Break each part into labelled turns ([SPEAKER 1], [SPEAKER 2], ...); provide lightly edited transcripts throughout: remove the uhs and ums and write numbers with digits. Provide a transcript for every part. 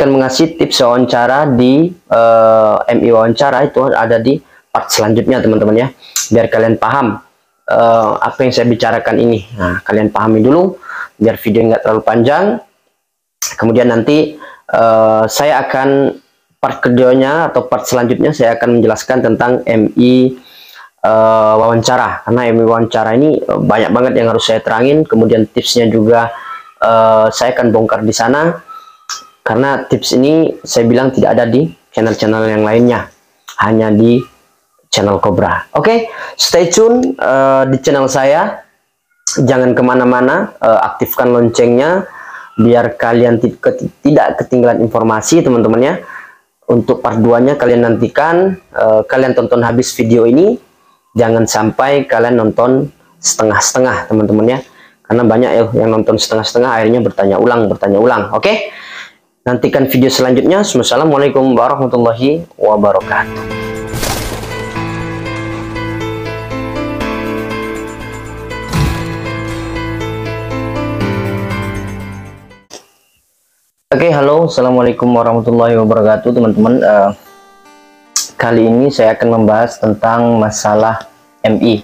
[SPEAKER 1] akan mengasih tips wawancara di MI wawancara, itu ada di part selanjutnya teman-teman ya, biar kalian paham apa yang saya bicarakan ini. Nah, kalian pahami dulu biar video nggak terlalu panjang. Kemudian nanti saya akan part keduanya atau part selanjutnya saya akan menjelaskan tentang MI wawancara, karena MI wawancara ini banyak banget yang harus saya terangin. Kemudian tipsnya juga saya akan bongkar di sana, karena tips ini saya bilang tidak ada di channel-channel yang lainnya, hanya di channel Cobra. Oke, stay tune di channel saya, jangan kemana-mana, aktifkan loncengnya biar kalian tidak ketinggalan informasi teman-teman ya. Untuk part 2 nya kalian nantikan, kalian tonton habis video ini, jangan sampai kalian nonton setengah-setengah teman-teman ya, karena banyak yang nonton setengah-setengah akhirnya bertanya ulang. Oke, nantikan video selanjutnya. Wassalamualaikum warahmatullahi wabarakatuh. Oke, halo, assalamualaikum warahmatullahi wabarakatuh teman-teman. Kali ini saya akan membahas tentang masalah MI,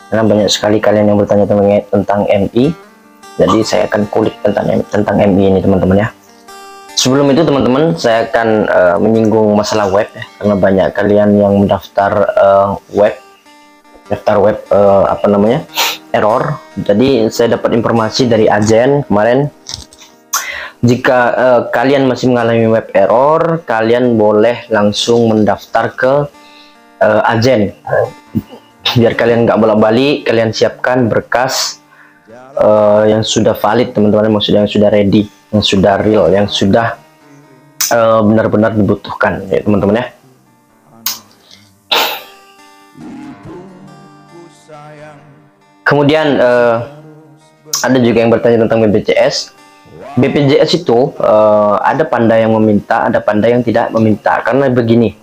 [SPEAKER 1] karena banyak sekali kalian yang bertanya tentang MI, jadi saya akan kulik tentang MI ini teman-teman ya. Sebelum itu teman-teman, saya akan menyinggung masalah web ya, karena banyak kalian yang mendaftar web error. Jadi saya dapat informasi dari agen kemarin, jika kalian masih mengalami web error, kalian boleh langsung mendaftar ke agen. Biar kalian nggak bolak-balik, kalian siapkan berkas yang sudah valid teman-teman, maksudnya yang sudah ready, yang sudah real, yang sudah benar-benar dibutuhkan ya teman-teman ya. Kemudian ada juga yang bertanya tentang BPJS. BPJS itu ada panda yang meminta, ada panda yang tidak meminta. Karena begini,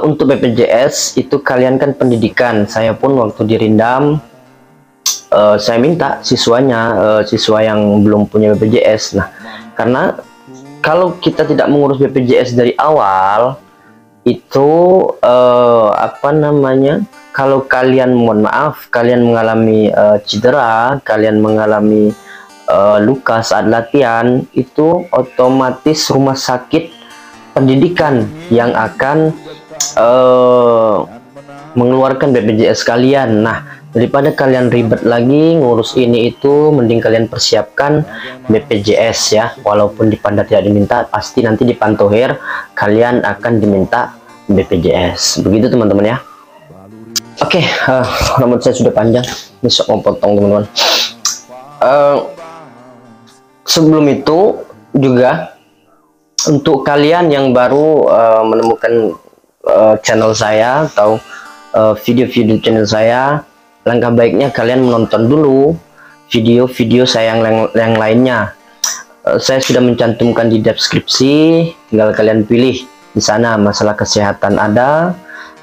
[SPEAKER 1] untuk BPJS itu kalian kan pendidikan. Saya pun waktu dirindam, saya minta siswanya, siswa yang belum punya BPJS. Nah, karena kalau kita tidak mengurus BPJS dari awal, itu kalau kalian, mohon maaf, kalian mengalami cedera, kalian mengalami luka saat latihan, itu otomatis rumah sakit pendidikan yang akan mengeluarkan BPJS kalian. Nah, daripada kalian ribet lagi ngurus ini itu, mending kalian persiapkan BPJS ya. Walaupun di panda tidak diminta, pasti nanti di pantohir kalian akan diminta BPJS. Begitu teman-teman ya. Oke, rambut saya sudah panjang, besok mau potong teman-teman. Sebelum itu juga, untuk kalian yang baru menemukan channel saya atau video-video channel saya, langkah baiknya kalian menonton dulu video-video saya yang lainnya. Saya sudah mencantumkan di deskripsi, tinggal kalian pilih di sana. Masalah kesehatan ada,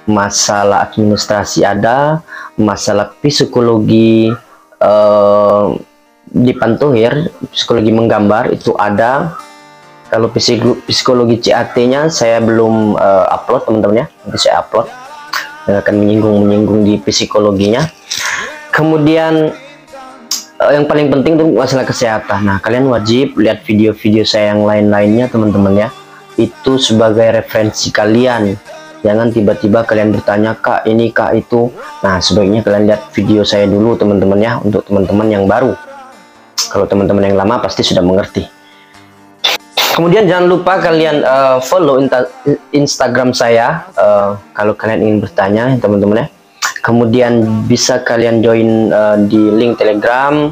[SPEAKER 1] masalah administrasi ada, masalah psikologi di pantohir, psikologi menggambar itu ada. Kalau psikologi CAT-nya saya belum upload teman-teman ya, nanti saya upload, akan menyinggung di psikologinya. Kemudian yang paling penting itu masalah kesehatan. Nah, kalian wajib lihat video-video saya yang lainnya teman-teman ya, itu sebagai referensi kalian. Jangan tiba-tiba kalian bertanya, kak ini kak itu. Nah, sebaiknya kalian lihat video saya dulu teman-teman ya, untuk teman-teman yang baru. Kalau teman-teman yang lama pasti sudah mengerti. Kemudian jangan lupa kalian follow Instagram saya kalau kalian ingin bertanya teman-teman ya. Kemudian bisa kalian join di link Telegram.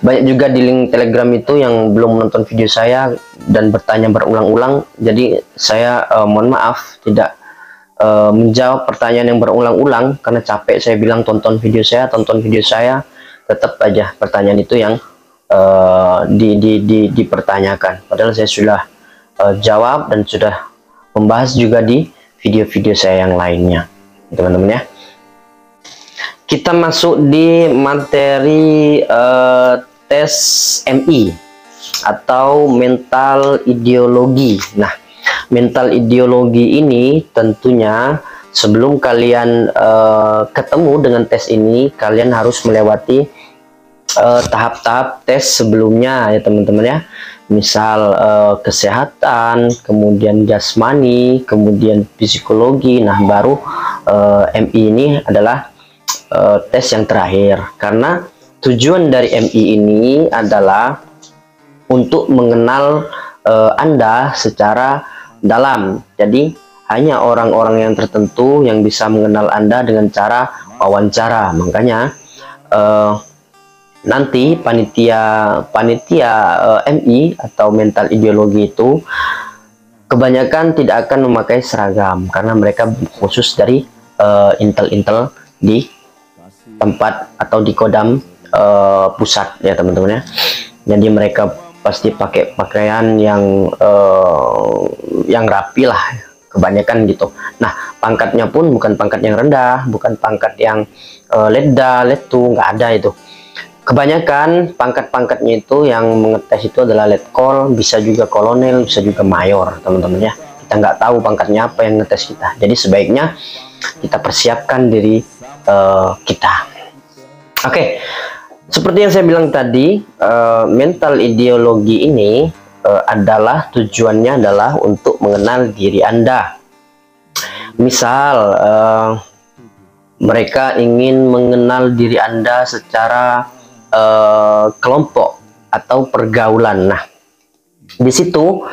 [SPEAKER 1] Banyak juga di link Telegram itu yang belum menonton video saya dan bertanya berulang-ulang. Jadi saya mohon maaf tidak menjawab pertanyaan yang berulang-ulang, karena capek saya bilang tonton video saya, tetap aja pertanyaan itu yang dipertanyakan, padahal saya sudah jawab dan sudah membahas juga di video-video saya yang lainnya teman-teman ya. Kita masuk di materi tes MI. atau mental ideologi. Nah, mental ideologi ini tentunya sebelum kalian ketemu dengan tes ini, kalian harus melewati tahap-tahap tes sebelumnya ya teman-teman ya. Misal kesehatan, kemudian jasmani, kemudian psikologi. Nah, baru MI ini adalah tes yang terakhir, karena tujuan dari MI ini adalah untuk mengenal Anda secara dalam. Jadi hanya orang-orang yang tertentu yang bisa mengenal Anda dengan cara wawancara. Makanya nanti panitia MI atau mental ideologi itu kebanyakan tidak akan memakai seragam, karena mereka khusus dari intel-intel di tempat atau di Kodam pusat ya teman-teman ya. Jadi mereka pasti pakai pakaian yang rapi lah, kebanyakan gitu. Nah, pangkatnya pun bukan pangkat yang rendah, bukan pangkat yang letda, letu, nggak ada itu. Kebanyakan pangkat-pangkatnya itu yang mengetes itu adalah letkol, bisa juga kolonel, bisa juga mayor, teman-teman ya. Kita nggak tahu pangkatnya apa yang ngetes kita. Jadi sebaiknya kita persiapkan diri kita. Oke, seperti yang saya bilang tadi, mental ideologi ini adalah tujuannya adalah untuk mengenal diri Anda. Misal mereka ingin mengenal diri Anda secara kelompok atau pergaulan. Nah, di situ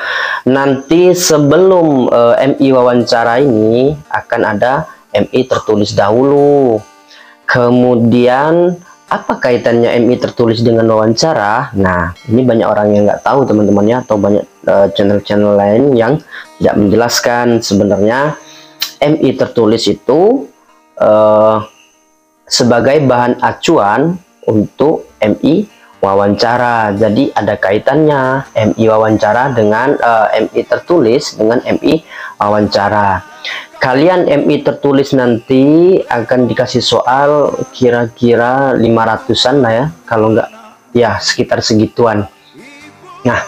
[SPEAKER 1] nanti sebelum MI wawancara ini akan ada MI tertulis dahulu. Kemudian apa kaitannya MI tertulis dengan wawancara? Nah, ini banyak orang yang nggak tahu teman-teman ya, atau banyak channel-channel lain yang tidak menjelaskan. Sebenarnya MI tertulis itu sebagai bahan acuan untuk MI wawancara. Jadi ada kaitannya MI wawancara dengan MI tertulis dengan MI wawancara. Kalian MI tertulis nanti akan dikasih soal kira-kira 500-an lah ya, kalau enggak ya sekitar segituan. Nah,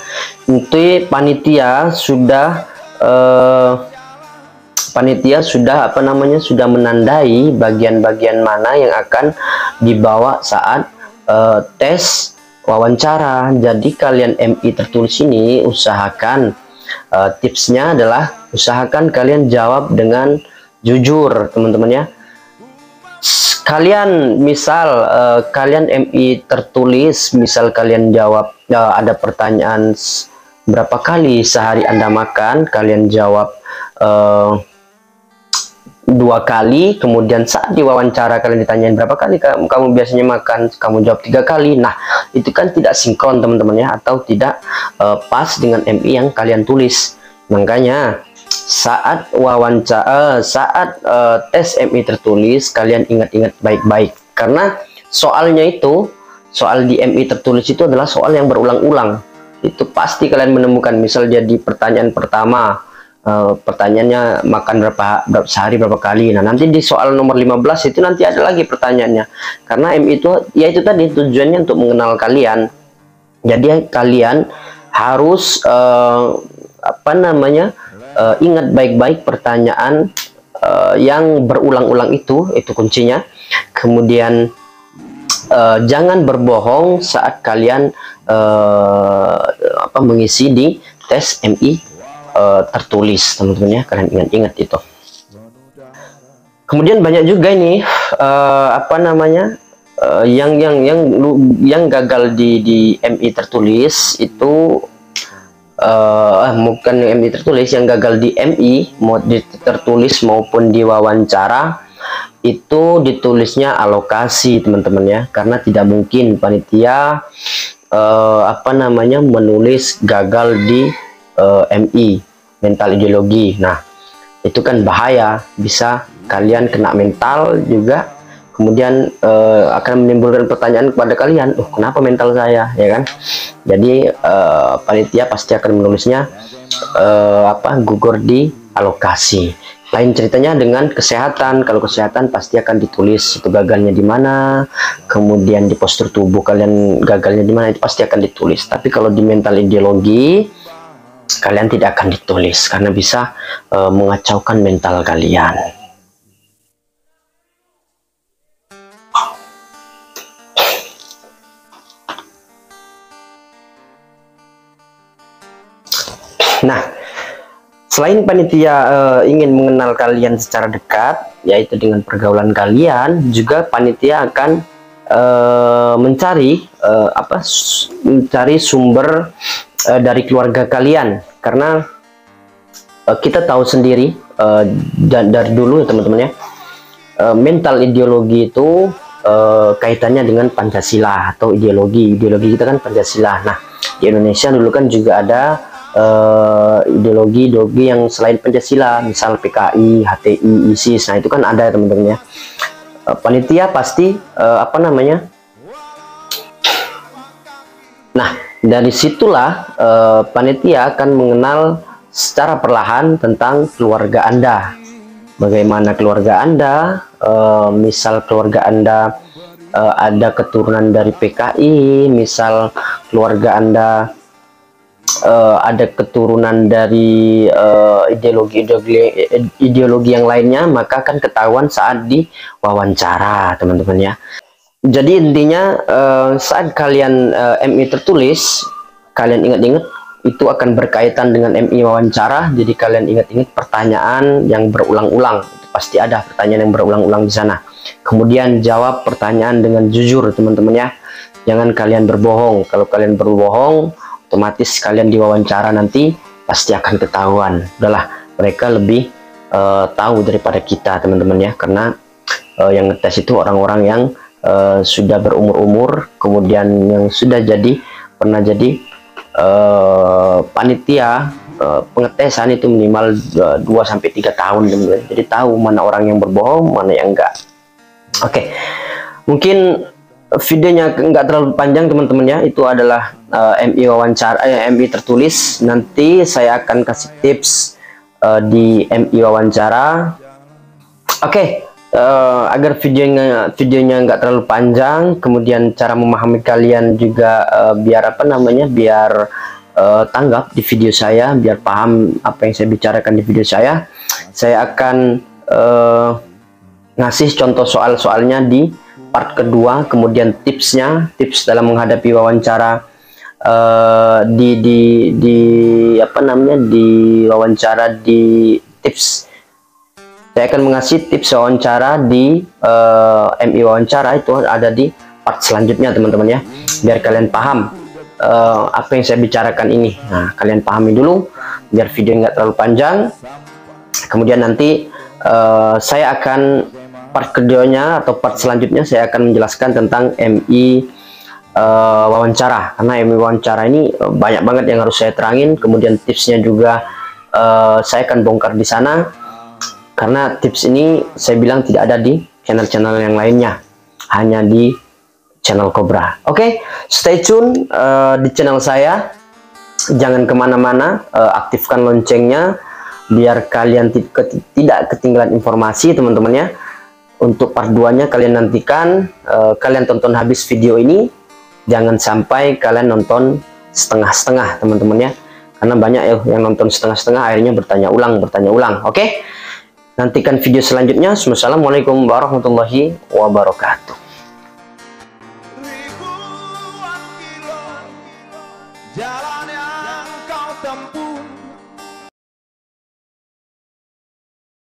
[SPEAKER 1] nanti panitia sudah sudah menandai bagian-bagian mana yang akan dibawa saat tes wawancara. Jadi kalian MI tertulis ini usahakan tipsnya adalah usahakan kalian jawab dengan jujur teman-teman ya. Kalian misal kalian MI tertulis, misal kalian jawab ada pertanyaan berapa kali sehari Anda makan, kalian jawab 2 kali, kemudian saat diwawancara kalian ditanyain berapa kali kamu biasanya makan, kamu jawab 3 kali. Nah, itu kan tidak sinkron teman-teman ya, atau tidak pas dengan MI yang kalian tulis. Makanya saat wawancara, saat tes MI tertulis, kalian ingat-ingat baik-baik, karena soalnya itu, soal di MI tertulis itu adalah soal yang berulang-ulang. Itu pasti kalian menemukan. Misal jadi pertanyaan pertama, pertanyaannya makan sehari berapa kali. Nah, nanti di soal nomor 15 itu nanti ada lagi pertanyaannya, karena MI itu ya itu tadi tujuannya untuk mengenal kalian. Jadi kalian harus ingat baik-baik pertanyaan yang berulang-ulang, itu kuncinya. Kemudian jangan berbohong saat kalian mengisi di tes MI tertulis teman-teman ya, kalian ingat-ingat itu. Kemudian banyak juga ini yang gagal di MI tertulis itu bukan MI tertulis, yang gagal di MI mau di tertulis maupun di wawancara itu ditulisnya alokasi teman-teman ya, karena tidak mungkin panitia menulis gagal di MI mental ideologi. Nah, itu kan bahaya, bisa kalian kena mental juga, kemudian akan menimbulkan pertanyaan kepada kalian, kenapa mental saya, ya kan? Jadi panitia pasti akan menulisnya gugur di alokasi. Lain ceritanya dengan kesehatan. Kalau kesehatan pasti akan ditulis itu gagalnya di mana, kemudian di postur tubuh kalian gagalnya di mana, itu pasti akan ditulis. Tapi kalau di mental ideologi kalian tidak akan ditulis karena bisa mengacaukan mental kalian. Nah, selain panitia ingin mengenal kalian secara dekat, yaitu dengan pergaulan kalian, juga panitia akan mencari mencari sumber dari keluarga kalian, karena kita tahu sendiri dari dulu ya teman-teman ya, mental ideologi itu kaitannya dengan Pancasila atau ideologi kita kan Pancasila. Nah, di Indonesia dulu kan juga ada ideologi yang selain Pancasila, misal PKI, HTI, ISIS. Nah, itu kan ada teman-teman ya. Panitia pasti nah, dari situlah panitia akan mengenal secara perlahan tentang keluarga Anda. Bagaimana keluarga Anda, misal keluarga Anda ada keturunan dari PKI, misal keluarga Anda ada keturunan dari ideologi yang lainnya, maka akan ketahuan saat diwawancara teman-teman ya. Jadi intinya saat kalian MI tertulis, kalian ingat-ingat itu akan berkaitan dengan MI wawancara. Jadi kalian ingat-ingat pertanyaan yang berulang-ulang, pasti ada pertanyaan yang berulang-ulang di sana. Kemudian jawab pertanyaan dengan jujur teman-teman ya, jangan kalian berbohong. Kalau kalian berbohong, otomatis kalian diwawancara nanti pasti akan ketahuan. Udahlah, mereka lebih tahu daripada kita teman-teman ya, karena yang ngetes itu orang-orang yang sudah berumur-umur, kemudian yang sudah pernah jadi panitia pengetesan itu minimal 2-3 tahun teman-teman. Jadi tahu mana orang yang berbohong, mana yang enggak. Oke, mungkin videonya nggak terlalu panjang teman-teman ya. Itu adalah MI wawancara, MI tertulis. Nanti saya akan kasih tips di MI wawancara. Oke, agar videonya nggak terlalu panjang, kemudian cara memahami kalian juga biar biar tanggap di video saya, biar paham apa yang saya bicarakan di video saya akan ngasih contoh soal-soalnya di part kedua, kemudian tips dalam menghadapi wawancara tips. Saya akan mengasih tips wawancara di MI wawancara, itu ada di part selanjutnya teman-teman ya, biar kalian paham apa yang saya bicarakan ini. Nah, kalian pahami dulu biar video nggak terlalu panjang. Kemudian nanti saya akan part keduanya atau part selanjutnya saya akan menjelaskan tentang MI wawancara, karena MI wawancara ini banyak banget yang harus saya terangin. Kemudian tipsnya juga saya akan bongkar di sana, karena tips ini saya bilang tidak ada di channel-channel yang lainnya, hanya di channel Cobra. Oke, stay tune di channel saya, jangan kemana-mana, aktifkan loncengnya biar kalian tidak ketinggalan informasi teman-teman ya. Untuk part 2-nya kalian nantikan, kalian tonton habis video ini, jangan sampai kalian nonton setengah-setengah teman-teman ya, karena banyak yang nonton setengah-setengah akhirnya bertanya ulang. Oke, nantikan video selanjutnya. Wassalamualaikum warahmatullahi wabarakatuh.